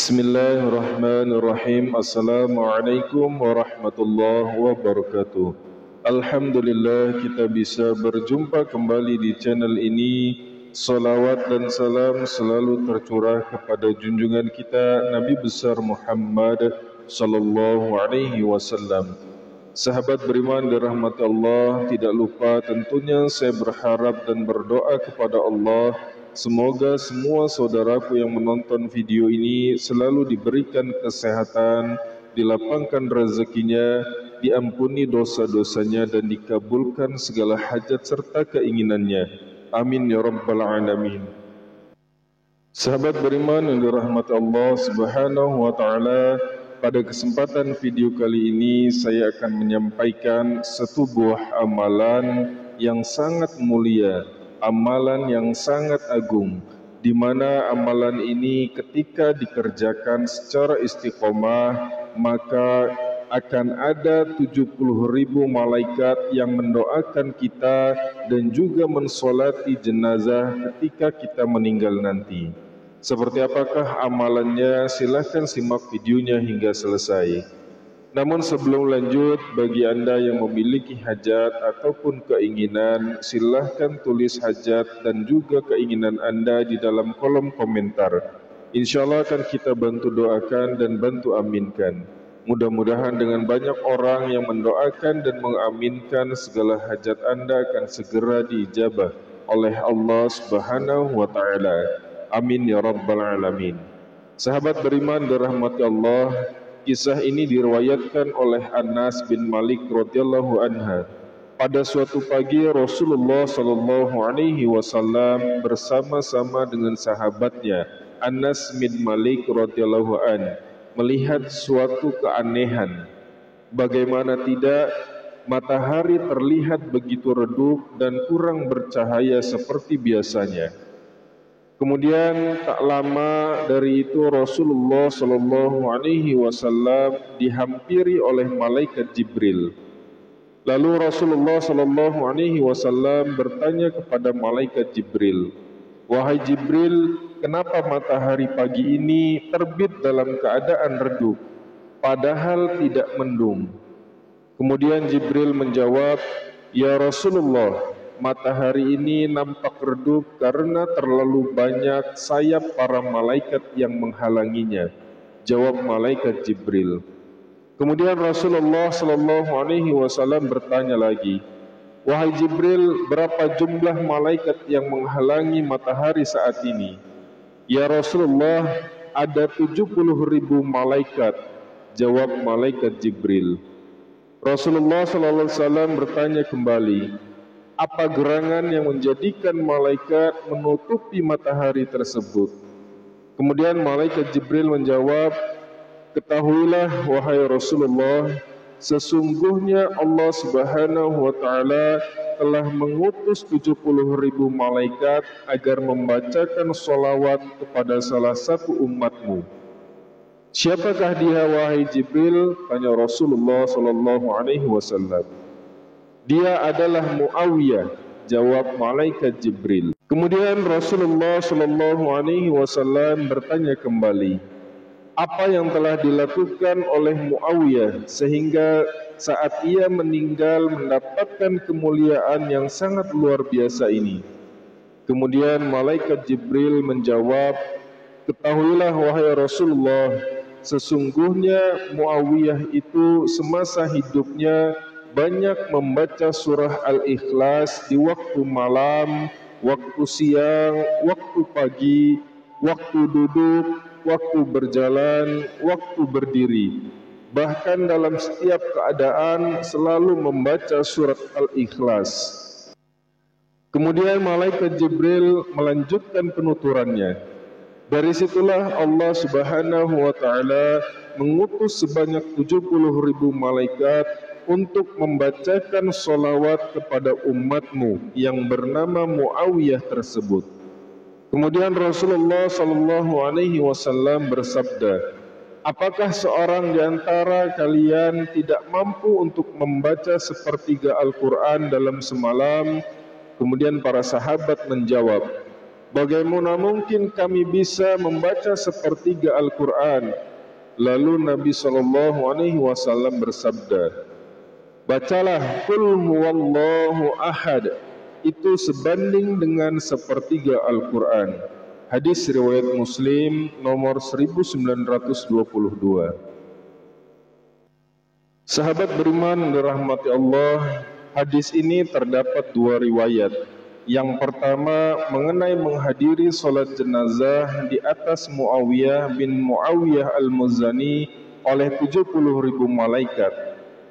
Bismillahirrahmanirrahim. Assalamualaikum warahmatullahi wabarakatuh. Alhamdulillah kita bisa berjumpa kembali di channel ini. Salawat dan salam selalu tercurah kepada junjungan kita Nabi besar Muhammad sallallahu alaihi wasallam. Sahabat beriman dirahmati Allah, tidak lupa tentunya saya berharap dan berdoa kepada Allah, semoga semua saudaraku yang menonton video ini selalu diberikan kesehatan, dilapangkan rezekinya, diampuni dosa-dosanya dan dikabulkan segala hajat serta keinginannya. Amin ya rabbal alamin. Sahabat beriman yang dirahmati Allah subhanahu wa ta'ala, pada kesempatan video kali ini saya akan menyampaikan satu buah amalan yang sangat mulia, amalan yang sangat agung, di mana amalan ini ketika dikerjakan secara istiqomah maka akan ada 70.000 malaikat yang mendoakan kita dan juga mensolati jenazah ketika kita meninggal nanti. Seperti apakah amalannya? Silahkan simak videonya hingga selesai. Namun sebelum lanjut, bagi Anda yang memiliki hajat ataupun keinginan, silahkan tulis hajat dan juga keinginan Anda di dalam kolom komentar. Insya Allah akan kita bantu doakan dan bantu aminkan. Mudah-mudahan dengan banyak orang yang mendoakan dan mengaminkan, segala hajat Anda akan segera diijabah oleh Allah Subhanahu wa ta'ala. Amin ya rabbal alamin. Sahabat beriman dirahmati Allah, kisah ini diriwayatkan oleh Anas bin Malik radhiyallahu anha. Pada suatu pagi Rasulullah sallallahu alaihi wasallam bersama-sama dengan sahabatnya Anas bin Malik radhiyallahu an melihat suatu keanehan. Bagaimana tidak, matahari terlihat begitu redup dan kurang bercahaya seperti biasanya. Kemudian tak lama dari itu Rasulullah sallallahu alaihi wasallam dihampiri oleh malaikat Jibril. Lalu Rasulullah sallallahu alaihi wasallam bertanya kepada malaikat Jibril, "Wahai Jibril, kenapa matahari pagi ini terbit dalam keadaan redup, padahal tidak mendung?" Kemudian Jibril menjawab, "Ya Rasulullah, matahari ini nampak redup karena terlalu banyak sayap para malaikat yang menghalanginya." Jawab malaikat Jibril. Kemudian Rasulullah sallallahu alaihi wasallam bertanya lagi, "Wahai Jibril, berapa jumlah malaikat yang menghalangi matahari saat ini?" "Ya Rasulullah, ada 70.000 malaikat." Jawab malaikat Jibril. Rasulullah sallallahu alaihi wasallam bertanya kembali, "Apa gerangan yang menjadikan malaikat menutupi matahari tersebut?" Kemudian malaikat Jibril menjawab, "Ketahuilah wahai Rasulullah, sesungguhnya Allah Subhanahu wa ta'ala telah mengutus 70.000 malaikat agar membacakan sholawat kepada salah satu umatmu." "Siapakah dia wahai Jibril?" tanya Rasulullah sallallahu alaihi wasallam. "Dia adalah Muawiyah," jawab malaikat Jibril. Kemudian Rasulullah sallallahu alaihi wasallam bertanya kembali, "Apa yang telah dilakukan oleh Muawiyah sehingga saat ia meninggal mendapatkan kemuliaan yang sangat luar biasa ini?" Kemudian malaikat Jibril menjawab, "Ketahuilah wahai Rasulullah, sesungguhnya Muawiyah itu semasa hidupnya banyak membaca surah Al-Ikhlas di waktu malam, waktu siang, waktu pagi, waktu duduk, waktu berjalan, waktu berdiri. Bahkan dalam setiap keadaan selalu membaca surat Al-Ikhlas." Kemudian malaikat Jibril melanjutkan penuturannya. Dari situlah Allah Subhanahu wa ta'ala mengutus sebanyak 70.000 malaikat untuk membacakan sholawat kepada umatmu yang bernama Muawiyah tersebut. Kemudian Rasulullah sallallahu alaihi wasallam bersabda, "Apakah seorang di antara kalian tidak mampu untuk membaca sepertiga Al-Quran dalam semalam?" Kemudian para sahabat menjawab, bagaimana mungkin kami bisa membaca sepertiga Al-Quran? Lalu Nabi SAW bersabda, bacalah Qul huwallahu ahad, itu sebanding dengan sepertiga Al-Quran. Hadis riwayat Muslim nomor 1922. Sahabat beriman dirahmati Allah, hadis ini terdapat dua riwayat. Yang pertama mengenai menghadiri solat jenazah di atas Muawiyah bin Muawiyah al-Muzani oleh 70.000 malaikat.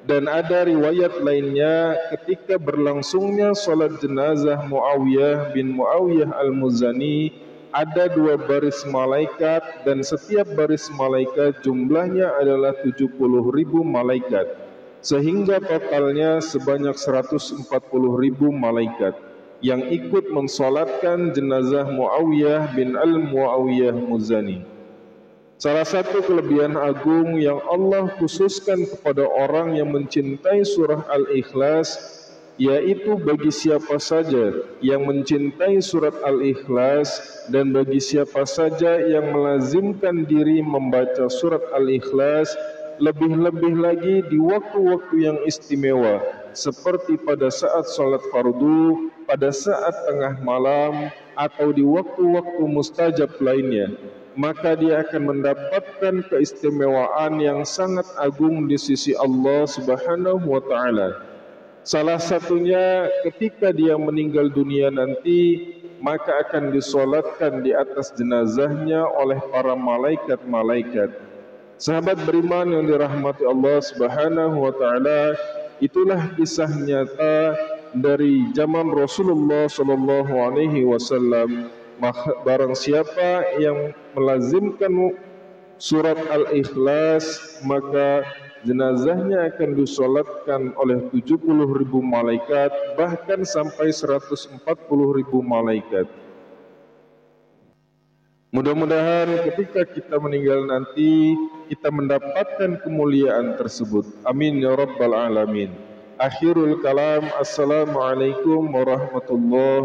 Dan ada riwayat lainnya ketika berlangsungnya solat jenazah Muawiyah bin Muawiyah al-Muzani, ada 2 baris malaikat dan setiap baris malaikat jumlahnya adalah 70.000 malaikat, sehingga totalnya sebanyak 140.000 malaikat yang ikut mensolatkan jenazah Muawiyah bin al-Muawiyah Muzani. Salah satu kelebihan agung yang Allah khususkan kepada orang yang mencintai surah Al-Ikhlas, yaitu bagi siapa saja yang mencintai surat Al-Ikhlas dan bagi siapa saja yang melazimkan diri membaca surat Al-Ikhlas, lebih-lebih lagi di waktu-waktu yang istimewa seperti pada saat sholat fardu, pada saat tengah malam, atau di waktu-waktu mustajab lainnya, maka dia akan mendapatkan keistimewaan yang sangat agung di sisi Allah Subhanahu wa Ta'ala. Salah satunya ketika dia meninggal dunia nanti, maka akan disolatkan di atas jenazahnya oleh para malaikat-malaikat. Sahabat beriman yang dirahmati Allah Subhanahu wa Ta'ala, itulah kisah nyata dari zaman Rasulullah sallallahu alaihi wasallam. Barang siapa yang melazimkan surat Al-Ikhlas, maka jenazahnya akan disolatkan oleh 70.000 malaikat, bahkan sampai 140.000 malaikat. Mudah-mudahan ketika kita meninggal nanti, kita mendapatkan kemuliaan tersebut. Amin ya rabbal alamin. Akhirul kalam. Assalamualaikum warahmatullahi wabarakatuh.